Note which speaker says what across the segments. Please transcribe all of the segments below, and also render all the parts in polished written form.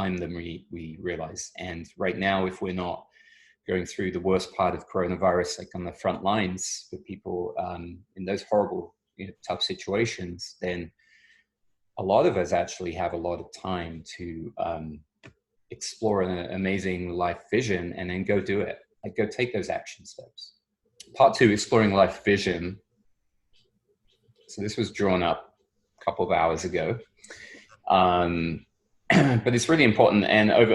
Speaker 1: time than we realize. And right now, if we're not going through the worst part of coronavirus, like on the front lines with people in those horrible, tough situations, then a lot of us actually have a lot of time to explore an amazing life vision and then go do it. Like, go take those action steps. Part 2, exploring life vision. So this was drawn up a couple of hours ago. But it's really important. And over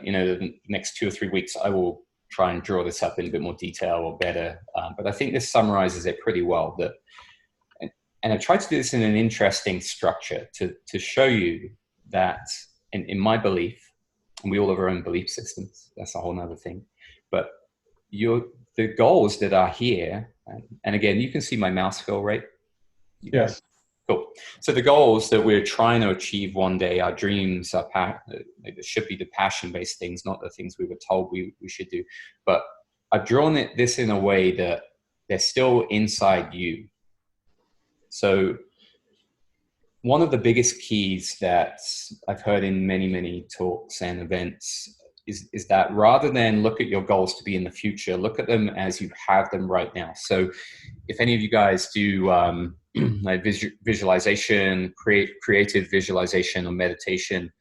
Speaker 1: the next 2 or 3 weeks, I will try and draw this up in a bit more detail or better. But I think this summarizes it pretty well. And I tried to do this in an interesting structure to show you that, in my belief, and we all have our own belief systems, that's a whole nother thing, but the goals that are here, and again, you can see my mouse fill, right?
Speaker 2: Yes.
Speaker 1: Cool. So the goals that we're trying to achieve one day, our dreams, it should be the passion-based things, not the things we were told we should do. But I've drawn this in a way that they're still inside you. So one of the biggest keys that I've heard in many, many talks and events is that rather than look at your goals to be in the future, look at them as you have them right now. So if any of you guys do like visualization, creative visualization or meditation,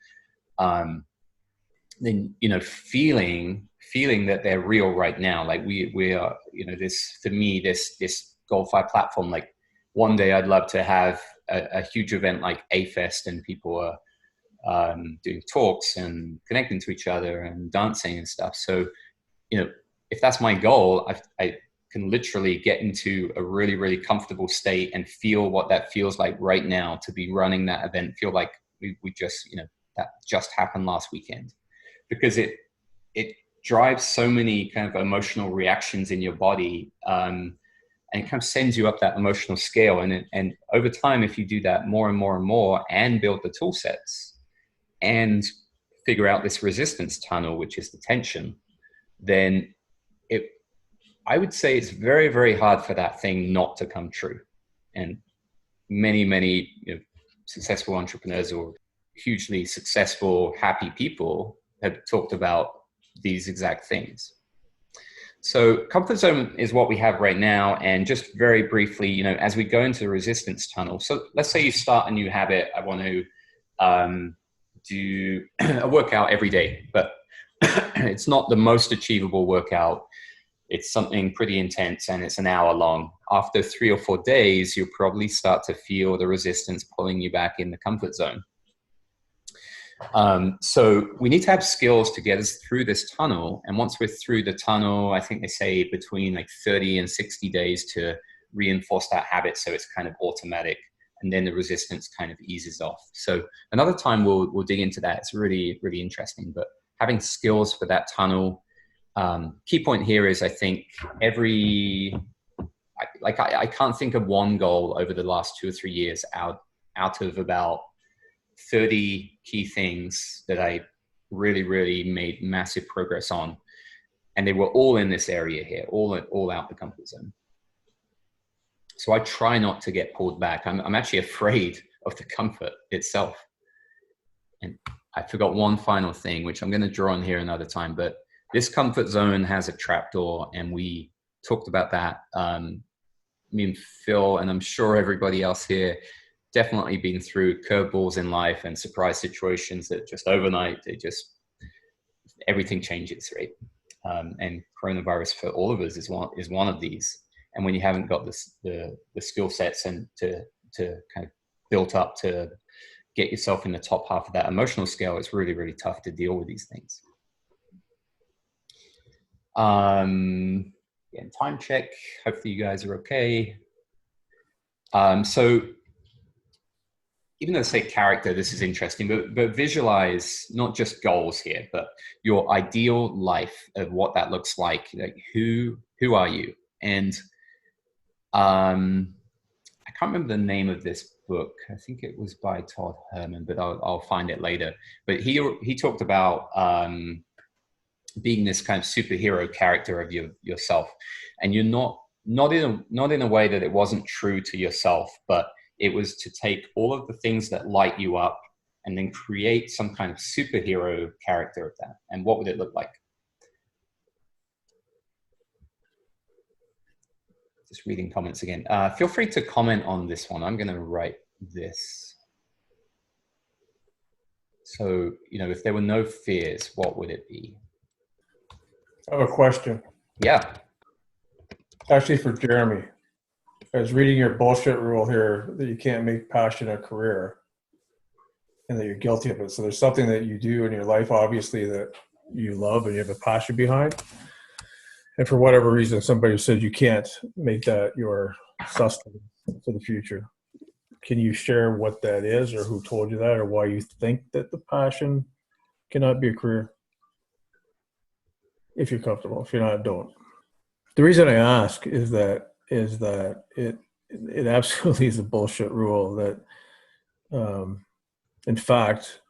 Speaker 1: then, feeling that they're real right now. Like we are, this, for me, this Goal5 platform, like one day I'd love to have a huge event like A-Fest and people are doing talks and connecting to each other and dancing and stuff. So, if that's my goal, I can literally get into a really, really comfortable state and feel what that feels like right now to be running that event. Feel like we just, that just happened last weekend, because it drives so many kind of emotional reactions in your body. And it kind of sends you up that emotional scale. And over time, if you do that more and more and more and build the tool sets and figure out this resistance tunnel, which is the tension, then I would say it's very, very hard for that thing not to come true. And many, many successful entrepreneurs or hugely successful, happy people have talked about these exact things. So comfort zone is what we have right now. And just very briefly, as we go into the resistance tunnel, so let's say you start a new habit. I want to do a workout every day, but it's not the most achievable workout. It's something pretty intense and it's an hour long. After 3 or 4 days, you'll probably start to feel the resistance pulling you back in the comfort zone. So we need to have skills to get us through this tunnel. And once we're through the tunnel, I think they say between like 30 and 60 days to reinforce that habit. So it's kind of automatic. And then the resistance kind of eases off. So another time we'll dig into that. It's really, really interesting. But having skills for that tunnel. Key point here is, I think I can't think of one goal over the last 2 or 3 years out of about 30 key things that I really, really made massive progress on. And they were all in this area here, all out the comfort zone. So I try not to get pulled back. I'm actually afraid of the comfort itself. And I forgot one final thing, which I'm going to draw on here another time, but this comfort zone has a trapdoor, and we talked about that. Me and Phil, and I'm sure everybody else here, definitely been through curveballs in life and surprise situations that just overnight, everything changes, right? And coronavirus for all of us is one of these. And when you haven't got the skill sets and to kind of built up to get yourself in the top half of that emotional scale, it's really, really tough to deal with these things. Again, time check. Hopefully you guys are okay. So even though I say character, this is interesting, but visualize not just goals here, but your ideal life of what that looks like. Like who are you? And I can't remember the name of this book. I think it was by Todd Herman, but I'll find it later. But he talked about being this kind of superhero character of yourself, and you're not in a way that it wasn't true to yourself, but it was to take all of the things that light you up and then create some kind of superhero character of that? And what would it look like? Just reading comments again. Feel free to comment on this one. I'm going to write this. So, if there were no fears, what would it be?
Speaker 2: I have a question.
Speaker 1: Yeah.
Speaker 2: Actually, for Jeremy. I was reading your bullshit rule here that you can't make passion a career and that you're guilty of it. So there's something that you do in your life, obviously, that you love and you have a passion behind. And for whatever reason, somebody said you can't make that your sustenance for the future. Can you share what that is, or who told you that, or why you think that the passion cannot be a career? If you're comfortable. If you're not, don't. The reason I ask is that it absolutely is a bullshit rule that, in fact,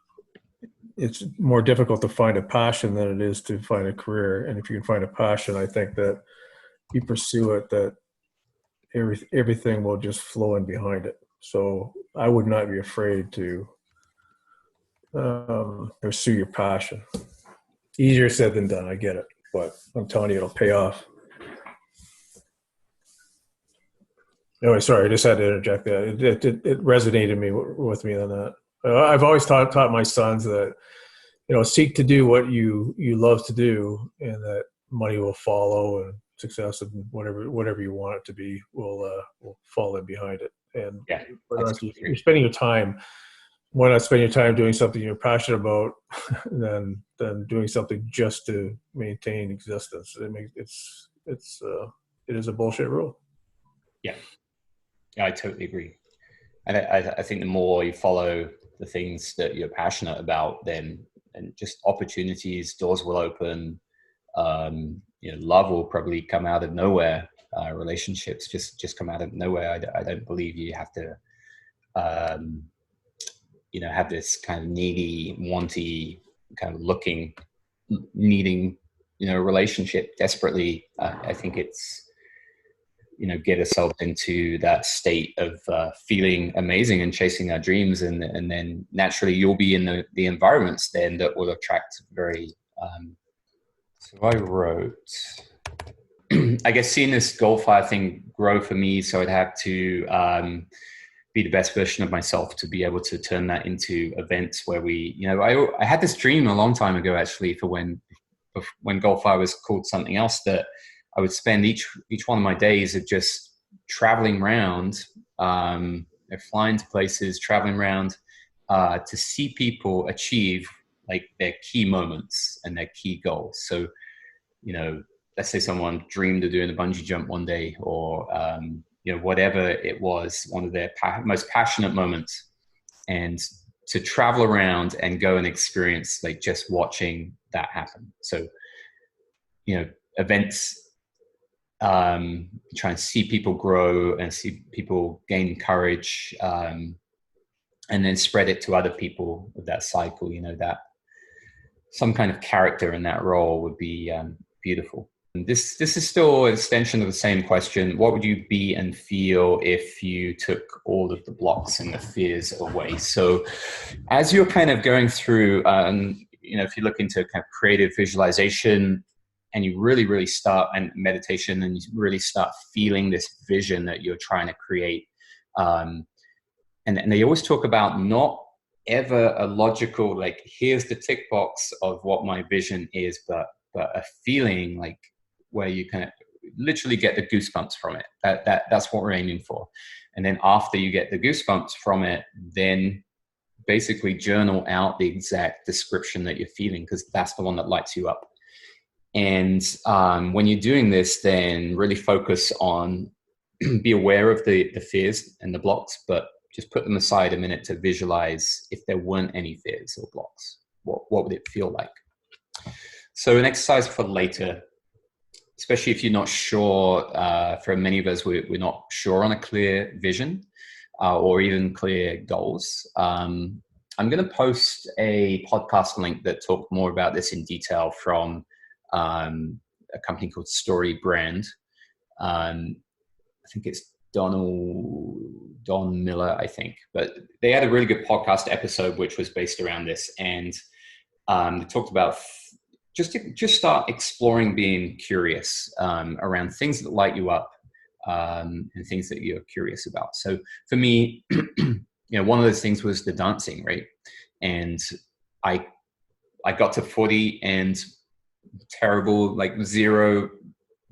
Speaker 2: it's more difficult to find a passion than it is to find a career. And if you can find a passion, I think that you pursue it, that everything will just flow in behind it. So I would not be afraid to pursue your passion. Easier said than done, I get it, but I'm telling you, it'll pay off. Anyway, sorry, I just had to interject that. It resonated with me on that. I've always taught my sons that, seek to do what you love to do, and that money will follow, and success and whatever you want it to be will fall in behind it. And
Speaker 1: Yeah,
Speaker 2: you're spending your time. Why not spend your time doing something you're passionate about than doing something just to maintain existence? It is a bullshit rule.
Speaker 1: Yeah. Yeah, I totally agree. And I think the more you follow the things that you're passionate about, then and just opportunities, doors will open. Love will probably come out of nowhere. Relationships just come out of nowhere. I don't believe you have to, have this kind of needy, wanty, kind of needing, relationship desperately. I think it's, get ourselves into that state of feeling amazing and chasing our dreams, and then naturally you'll be in the environments then that will attract very. So I wrote, I guess seeing this Goldfire thing grow for me, so I'd have to be the best version of myself to be able to turn that into events where we, I had this dream a long time ago actually for when Goldfire was called something else, that I would spend each one of my days of just traveling around, flying to places, traveling around to see people achieve like their key moments and their key goals. So, let's say someone dreamed of doing a bungee jump one day, or whatever it was, one of their most passionate moments, and to travel around and go and experience like just watching that happen. So, events. Try and see people grow and see people gain courage, and then spread it to other people with that cycle. That some kind of character in that role would be beautiful. And this is still an extension of the same question. What would you be and feel if you took all of the blocks and the fears away? So as you're kind of going through, if you look into kind of creative visualization, and you really, really start, and meditation, and you really start feeling this vision that you're trying to create. And they always talk about not ever a logical, like, here's the tick box of what my vision is, but a feeling like where you can literally get the goosebumps from it. That's what we're aiming for. And then after you get the goosebumps from it, then basically journal out the exact description that you're feeling, because that's the one that lights you up. And when you're doing this, then really focus on, be aware of the fears and the blocks, but just put them aside a minute to visualize if there weren't any fears or blocks. What would it feel like? So an exercise for later, especially if you're not sure, for many of us, we're not sure on a clear vision or even clear goals. I'm going to post a podcast link that talks more about this in detail from a company called Story Brand. I think it's Don Miller, I think, but they had a really good podcast episode which was based around this, and they talked about just start exploring being curious around things that light you up, and things that you're curious about. So for me, one of those things was the dancing, right? And I got to 40 and terrible, like zero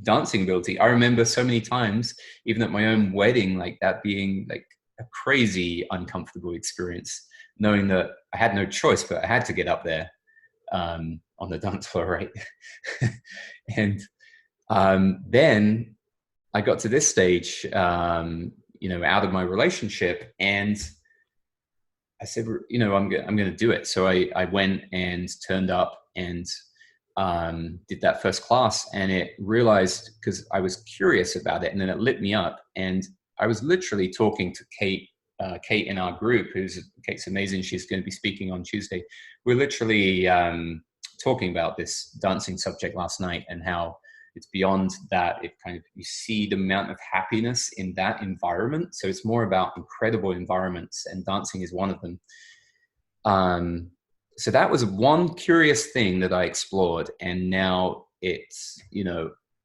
Speaker 1: dancing ability. I remember so many times, even at my own wedding, like that being like a crazy uncomfortable experience, knowing that I had no choice, but I had to get up there on the dance floor, right? And then I got to this stage, out of my relationship, and I said, I'm going to do it. So I went and turned up and did that first class, and it realized, because I was curious about it, and then it lit me up. And I was literally talking to Kate in our group, Kate's amazing. She's going to be speaking on Tuesday. We're literally talking about this dancing subject last night, and how it's beyond that. It kind of, you see the amount of happiness in that environment. So it's more about incredible environments, and dancing is one of them. So that was one curious thing that I explored. And now it's,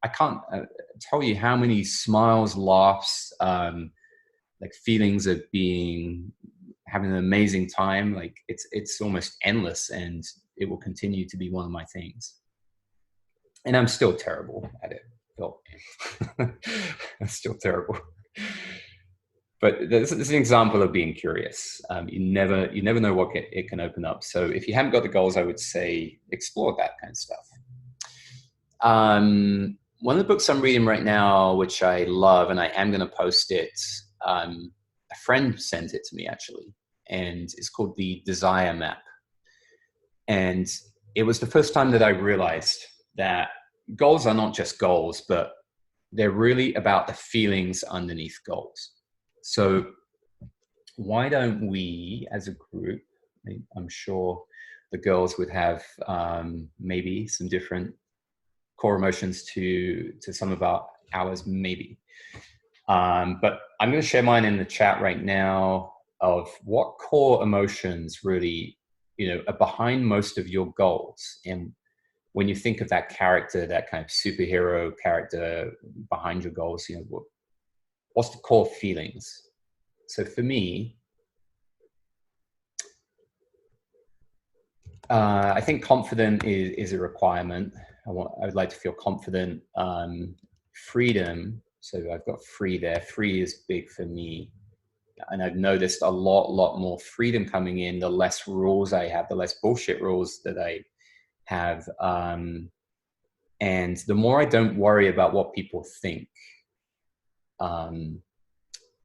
Speaker 1: I can't tell you how many smiles, laughs, like feelings of having an amazing time. Like it's almost endless, and it will continue to be one of my things. And I'm still terrible at it, Phil. I'm still terrible. But this is an example of being curious. You never know what it can open up. So if you haven't got the goals, I would say explore that kind of stuff. One of the books I'm reading right now, which I love, and I am going to post it, a friend sent it to me actually, and it's called The Desire Map. And it was the first time that I realized that goals are not just goals, but they're really about the feelings underneath goals. So why don't we, as a group, I'm sure the girls would have maybe some different core emotions to some of ours, maybe. But I'm going to share mine in the chat right now, of what core emotions really, are behind most of your goals. And when you think of that character, that kind of superhero character behind your goals, what's the core feelings? So for me, I think confident is a requirement. I would like to feel confident. Freedom. So I've got free there. Free is big for me. And I've noticed a lot more freedom coming in, the less rules I have, the less bullshit rules that I have. And the more I don't worry about what people think,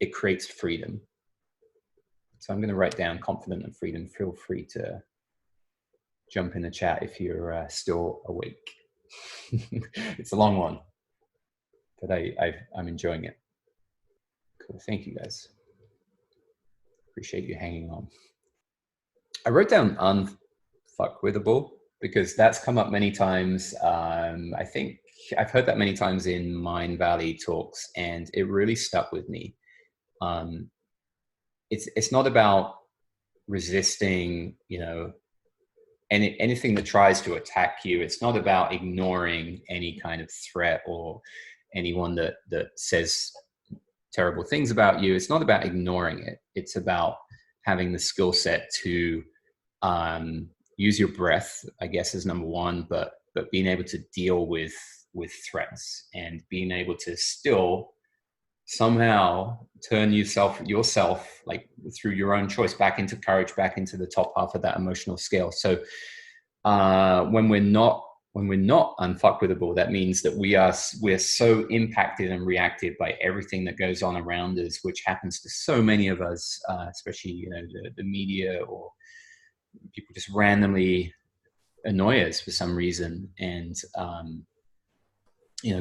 Speaker 1: it creates freedom. So I'm going to write down confident and freedom. Feel free to jump in the chat if you're still awake. It's a long one, but I'm enjoying it. Cool. Thank you, guys. Appreciate you hanging on. I wrote down unfuckwithable because that's come up many times. I think I've heard that many times in Mind Valley talks, and it really stuck with me. It's not about resisting, anything that tries to attack you. It's not about ignoring any kind of threat or anyone that says terrible things about you. It's not about ignoring it. It's about having the skill set to use your breath, I guess, is number one, but being able to deal with threats, and being able to still somehow turn yourself like through your own choice back into courage, back into the top half of that emotional scale. So when we're not unfuckwithable, that means that we're so impacted and reacted by everything that goes on around us, which happens to so many of us, especially the media, or people just randomly annoy us for some reason, and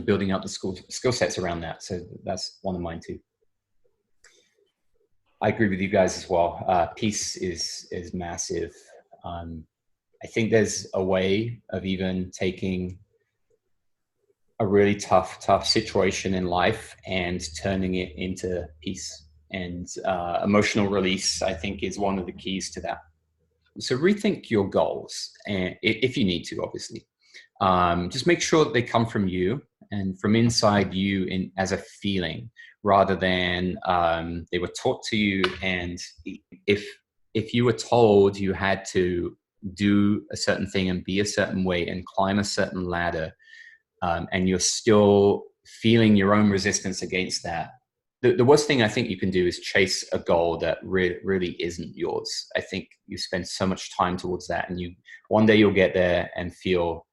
Speaker 1: building up the skill sets around that. So that's one of mine too. I agree with you guys as well. Peace is massive. I think there's a way of even taking a really tough situation in life and turning it into peace. And emotional release, I think, is one of the keys to that. So rethink your goals, and if you need to, obviously, just make sure that they come from you and from inside you in as a feeling, rather than they were taught to you. And if you were told you had to do a certain thing and be a certain way and climb a certain ladder, and you're still feeling your own resistance against that, the worst thing I think you can do is chase a goal that really isn't yours. I think you spend so much time towards that, and one day you'll get there and feel,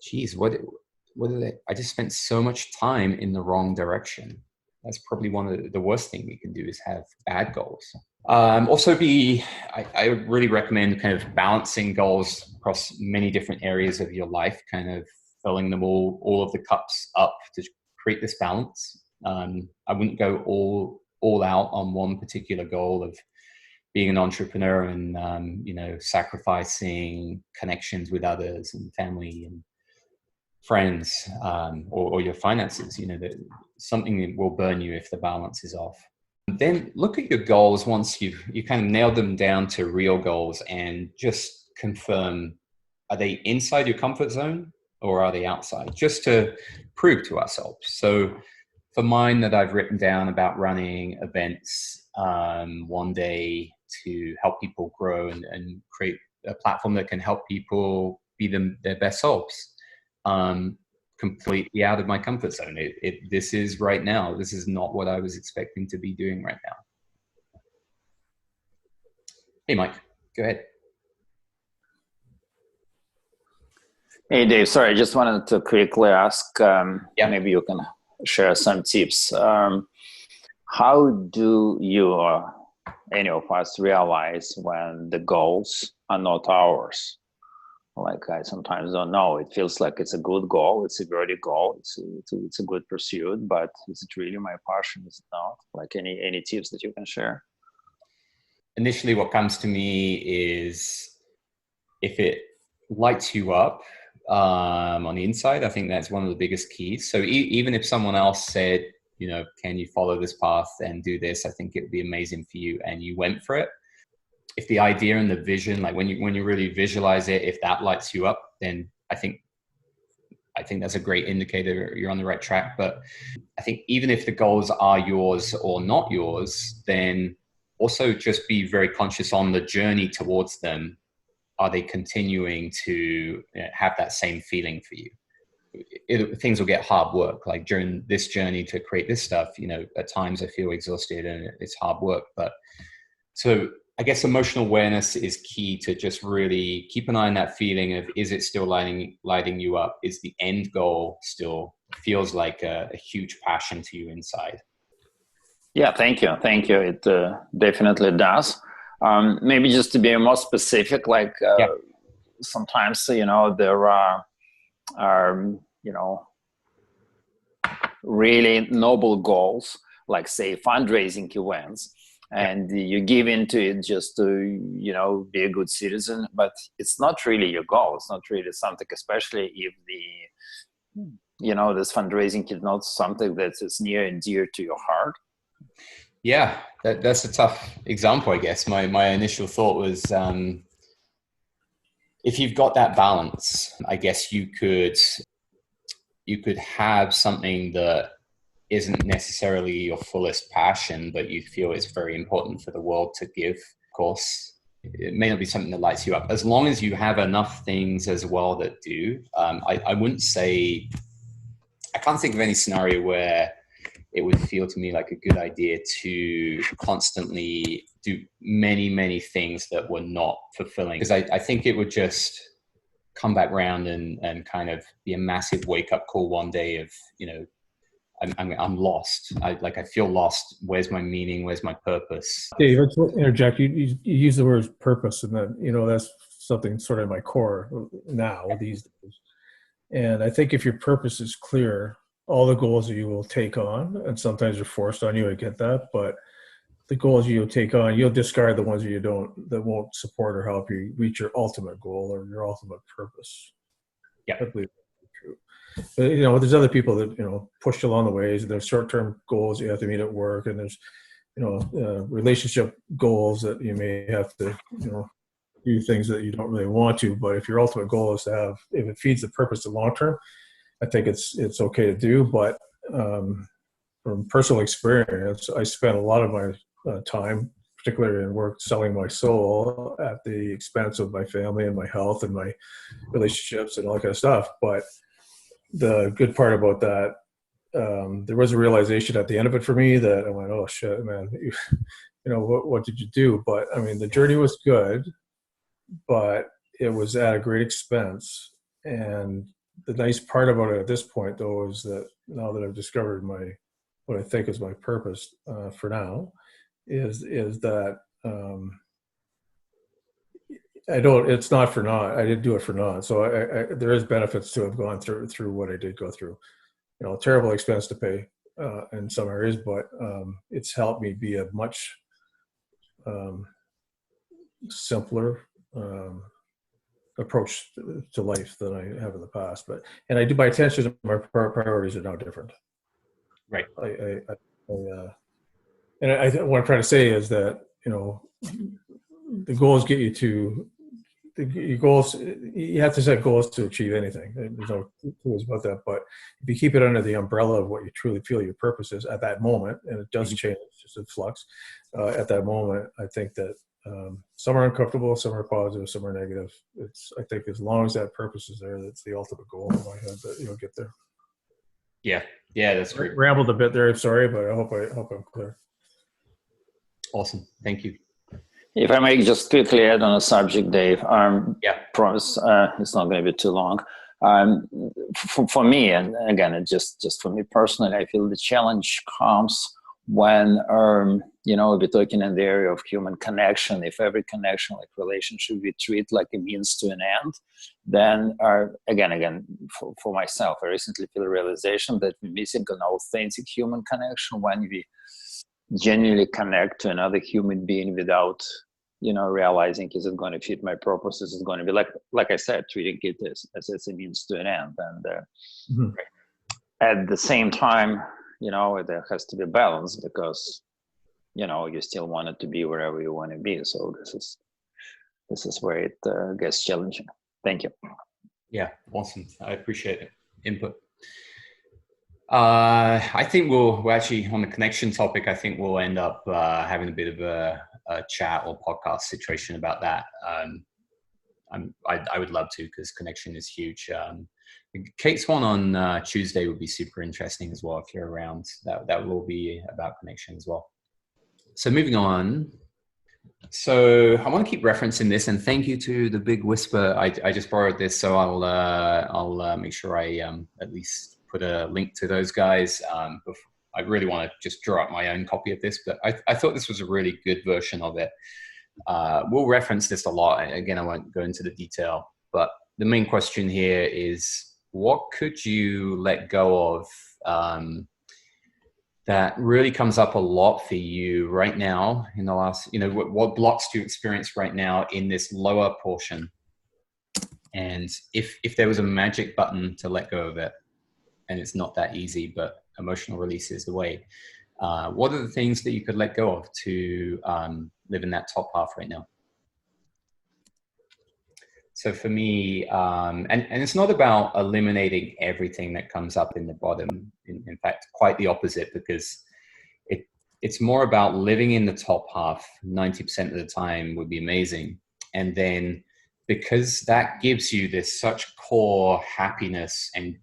Speaker 1: geez, what did I just spent so much time in the wrong direction. That's probably one of the worst thing you can do, is have bad goals. Also I would really recommend kind of balancing goals across many different areas of your life, kind of filling them all of the cups up to create this balance. I wouldn't go all out on one particular goal of being an entrepreneur and sacrificing connections with others and family and friends, or your finances. That something that will burn you if the balance is off. Then look at your goals once you kind of nailed them down to real goals, and just confirm, are they inside your comfort zone or are they outside, just to prove to ourselves. So for mine that I've written down about running events one day to help people grow and create a platform that can help people be their best selves. Completely out of my comfort zone. This is right now. This is not what I was expecting to be doing right now. Hey, Mike, go ahead.
Speaker 3: Hey, Dave. Sorry, I just wanted to quickly ask, maybe you can share some tips. How do you or any of us realize when the goals are not ours? Like, I sometimes don't know. It feels like it's a good goal. It's a worthy goal. It's a good pursuit, but is it really my passion? Is it not? Like, any tips that you can share?
Speaker 1: Initially, what comes to me is if it lights you up on the inside. I think that's one of the biggest keys. So even if someone else said, can you follow this path and do this, I think it would be amazing for you, and you went for it. If the idea and the vision, like when you really visualize it, if that lights you up, then I think that's a great indicator you're on the right track. But I think even if the goals are yours or not yours, then also just be very conscious on the journey towards them. Are they continuing to have that same feeling for you? Things will get hard work. Like during this journey to create this stuff, at times I feel exhausted and it's hard work. But so I guess emotional awareness is key to just really keep an eye on that feeling of, is it still lighting you up? Is the end goal still feels like a huge passion to you inside?
Speaker 3: Yeah, thank you. It definitely does. Maybe just to be more specific, like sometimes, there are really noble goals, like say fundraising events, and you give into it just to be a good citizen, but it's not really your goal. It's not really something, especially if this fundraising is not something that is near and dear to your heart.
Speaker 1: Yeah, that's a tough example, I guess. My initial thought was, if you've got that balance, I guess you could have something that isn't necessarily your fullest passion, but you feel it's very important for the world to give. Of course, it may not be something that lights you up. As long as you have enough things as well that do, I wouldn't say, I can't think of any scenario where it would feel to me like a good idea to constantly do many things that were not fulfilling. Because I think it would just come back round and kind of be a massive wake up call one day of, I'm lost. I feel lost. Where's my meaning? Where's my purpose?
Speaker 2: Dave, let's interject. You use the word purpose, and then, that's something sort of in my core now these days. And I think if your purpose is clear, all the goals that you will take on, and sometimes they're forced on you, I get that, but the goals you'll take on, you'll discard the ones that won't support or help you reach your ultimate goal or your ultimate purpose.
Speaker 1: Yeah.
Speaker 2: I believe that's true. But, there's other people that, push you along the ways. There's short-term goals you have to meet at work, and there's, relationship goals that you may have to, do things that you don't really want to. But if your ultimate goal is to have, if it feeds the purpose of long-term, I think it's okay to do. But from personal experience, I spent a lot of my time, particularly in work, selling my soul at the expense of my family and my health and my relationships and all that kind of stuff. But the good part about that, there was a realization at the end of it for me that I went, oh shit, man, what did you do? But I mean, the journey was good, but it was at a great expense. And the nice part about it at this point, though, is that now that I've discovered what I think is my purpose for now, is that it's not for naught. I didn't do it for naught. So there is benefits to have gone through what I did go through. Terrible expense to pay in some areas, but it's helped me be a much simpler approach to life than I have in the past. And I do, my attention and my priorities are now different.
Speaker 1: Right.
Speaker 2: What I'm trying to say is that, the goals get you to your goals. You have to set goals to achieve anything. There's no tools about that. But if you keep it under the umbrella of what you truly feel your purpose is at that moment, and it does change, it's just in flux at that moment, I think that some are uncomfortable, some are positive, some are negative. I think as long as that purpose is there, that's the ultimate goal in my head, that get there.
Speaker 1: Yeah, that's great.
Speaker 2: Rambled a bit there. Sorry, but I hope I'm clear.
Speaker 1: Awesome. Thank you.
Speaker 3: If I may just quickly add on a subject, Dave, promise it's not going to be too long. For me, and again, it's just for me personally, I feel the challenge comes when, we're talking in the area of human connection. If every connection, like relationship, we treat like a means to an end, then again, for myself, I recently feel a realization that we're missing an authentic human connection when we genuinely connect to another human being without, realizing, is it going to fit my purpose? Is it going to be like I said, treating it as a means to an end? And at the same time, there has to be balance, because, you still want it to be wherever you want to be. So this is where it gets challenging. Thank you.
Speaker 1: Yeah, awesome. I appreciate it. Input. I think we're actually on the connection topic. I think we'll end up having a bit of a chat or podcast situation about that. I would love to, because connection is huge. Kate's one on Tuesday would be super interesting as well. If you're around, that will be about connection as well. So moving on. So I want to keep referencing this, and thank you to the Big Whisper. I just borrowed this, so I'll make sure I at least put a link to those guys. I really want to just draw up my own copy of this, but I thought this was a really good version of it. We'll reference this a lot. Again, I won't go into the detail, but the main question here is, what could you let go of that really comes up a lot for you right now in the last, what blocks do you experience right now in this lower portion? And if there was a magic button to let go of it, and it's not that easy, but emotional release is the way, what are the things that you could let go of to live in that top half right now? So for me, and it's not about eliminating everything that comes up in the bottom. In fact, quite the opposite, because it's more about living in the top half 90% of the time would be amazing. And then, because that gives you this such core happiness, and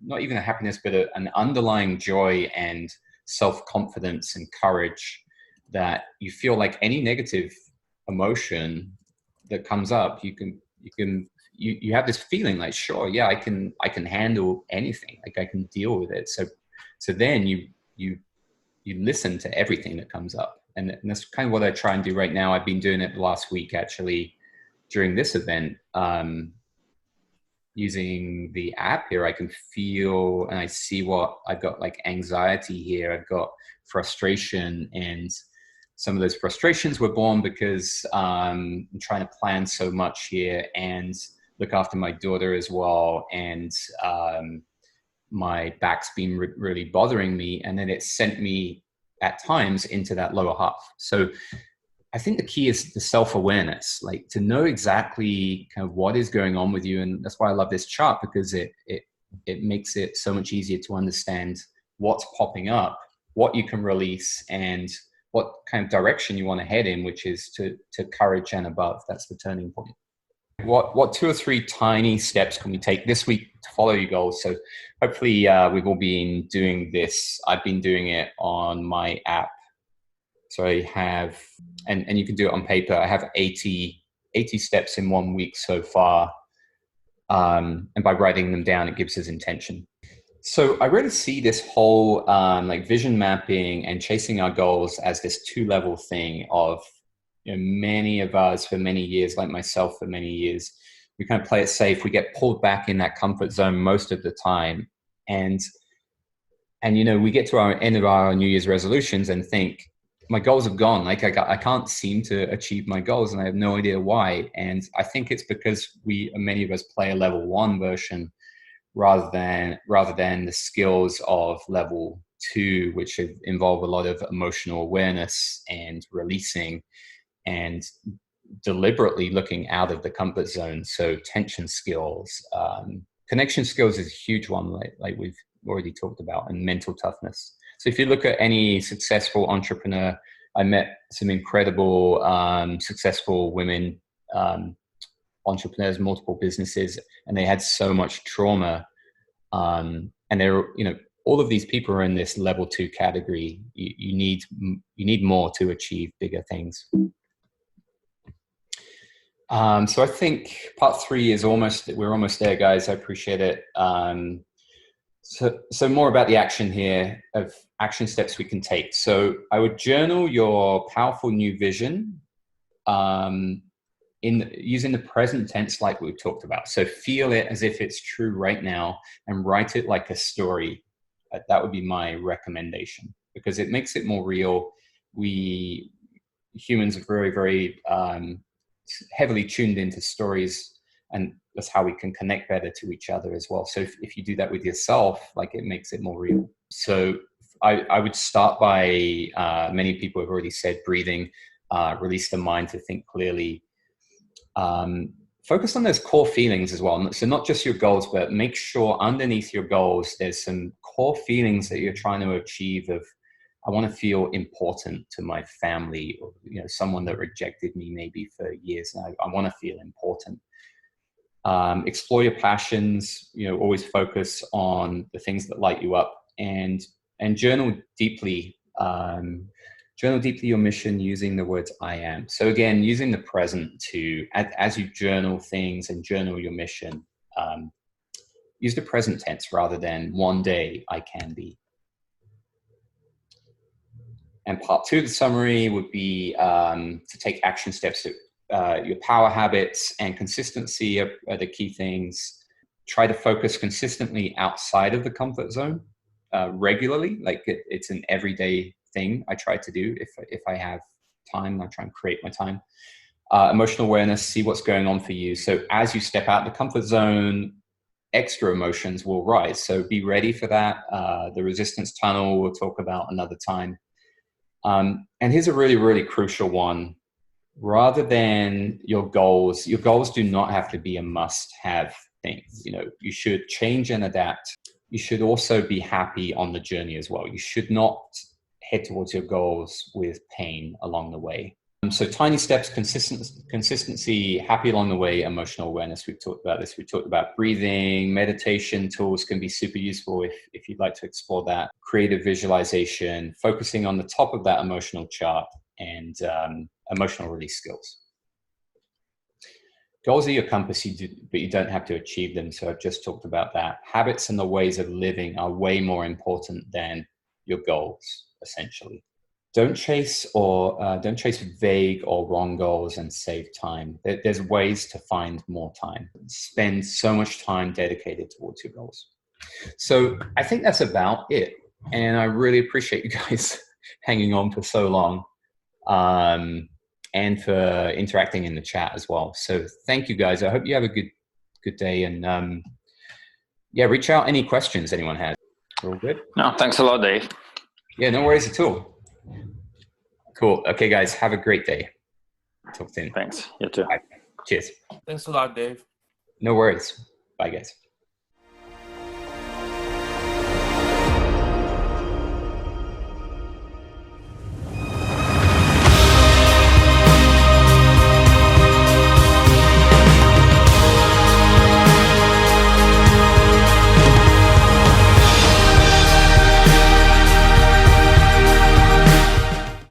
Speaker 1: not even a happiness, but an underlying joy and self-confidence and courage, that you feel like any negative emotion that comes up, you have this feeling like, sure, yeah, I can handle anything. Like, I can deal with it. So then you listen to everything that comes up. And that's kind of what I try and do right now. I've been doing it last week, actually, during this event, using the app here. I can feel and I see what I've got, like anxiety here. I've got frustration, and some of those frustrations were born because I'm trying to plan so much here and look after my daughter as well. And my back's been really bothering me. And then it sent me at times into that lower half. So I think the key is the self-awareness, like to know exactly kind of what is going on with you. And that's why I love this chart, because it makes it so much easier to understand what's popping up, what you can release, and what kind of direction you want to head in, which is to courage and above. That's the turning point. What 2 or 3 tiny steps can we take this week to follow your goals? So hopefully we've all been doing this. I've been doing it on my app. So I have, and you can do it on paper. I have 80 steps in 1 week so far. And by writing them down, it gives us intention. So I really see this whole like vision mapping and chasing our goals as this 2-level thing of, you know, many of us for many years, like myself for many years, we kind of play it safe. We get pulled back in that comfort zone most of the time. And you know, we get to our end of our New Year's resolutions and think, my goals have gone. Like I can't seem to achieve my goals, and I have no idea why. And I think it's because many of us play a level 1 version rather than the skills of level 2, which involve a lot of emotional awareness and releasing and deliberately looking out of the comfort zone. So tension skills, connection skills is a huge one, like we've already talked about, and mental toughness. So if you look at any successful entrepreneur, I met some incredible, successful women, entrepreneurs, multiple businesses, and they had so much trauma. And they're, you know, all of these people are in this level 2 category. You need more to achieve bigger things. So I think part 3 is we're almost there, guys. I appreciate it. So more about the action here, of action steps we can take. So I would journal your powerful new vision using the present tense, like we've talked about. So feel it as if it's true right now and write it like a story. That would be my recommendation, because it makes it more real. We humans are very, very heavily tuned into stories, and that's how we can connect better to each other as well. So if you do that with yourself, like, it makes it more real. So I would start by, many people have already said, breathing, release the mind to think clearly. Focus on those core feelings as well. So not just your goals, but make sure underneath your goals, there's some core feelings that you're trying to achieve of, I want to feel important to my family, or, you know, someone that rejected me maybe for years. And I want to feel important. Explore your passions, you know, always focus on the things that light you up, and journal deeply. Journal deeply your mission using the words I am. So again, using the present to, as you journal things and journal your mission, use the present tense rather than one day I can be. And part 2 of the summary would be to take action steps. Your power habits and consistency are the key things. Try to focus consistently outside of the comfort zone regularly. Like it's an everyday thing I try to do. If I have time, I try and create my time. Emotional awareness, see what's going on for you. So as you step out the comfort zone, extra emotions will rise. So be ready for that. The resistance tunnel we'll talk about another time. And here's a really, really crucial one. Rather than your goals do not have to be a must-have thing. You know, you should change and adapt. You should also be happy on the journey as well. You should not head towards your goals with pain along the way. So tiny steps, consistency, happy along the way, emotional awareness. We've talked about this. We talked about breathing, meditation tools can be super useful if you'd like to explore that. Creative visualization, focusing on the top of that emotional chart, and emotional release skills. Goals are your compass, but you don't have to achieve them. So I've just talked about that. Habits and the ways of living are way more important than your goals, essentially. Don't chase vague or wrong goals and save time. There's ways to find more time. Spend so much time dedicated towards your goals. So I think that's about it. And I really appreciate you guys hanging on for so long. And for interacting in the chat as well. So thank you guys. I hope you have a good day, and yeah, reach out any questions anyone has. All good.
Speaker 3: No, thanks a lot, Dave.
Speaker 1: Yeah, no worries at all. Cool. Okay, guys, have a great day. Talk soon.
Speaker 3: Thanks. You too.
Speaker 1: Bye. Cheers.
Speaker 4: Thanks a lot, Dave.
Speaker 1: No worries. Bye, guys.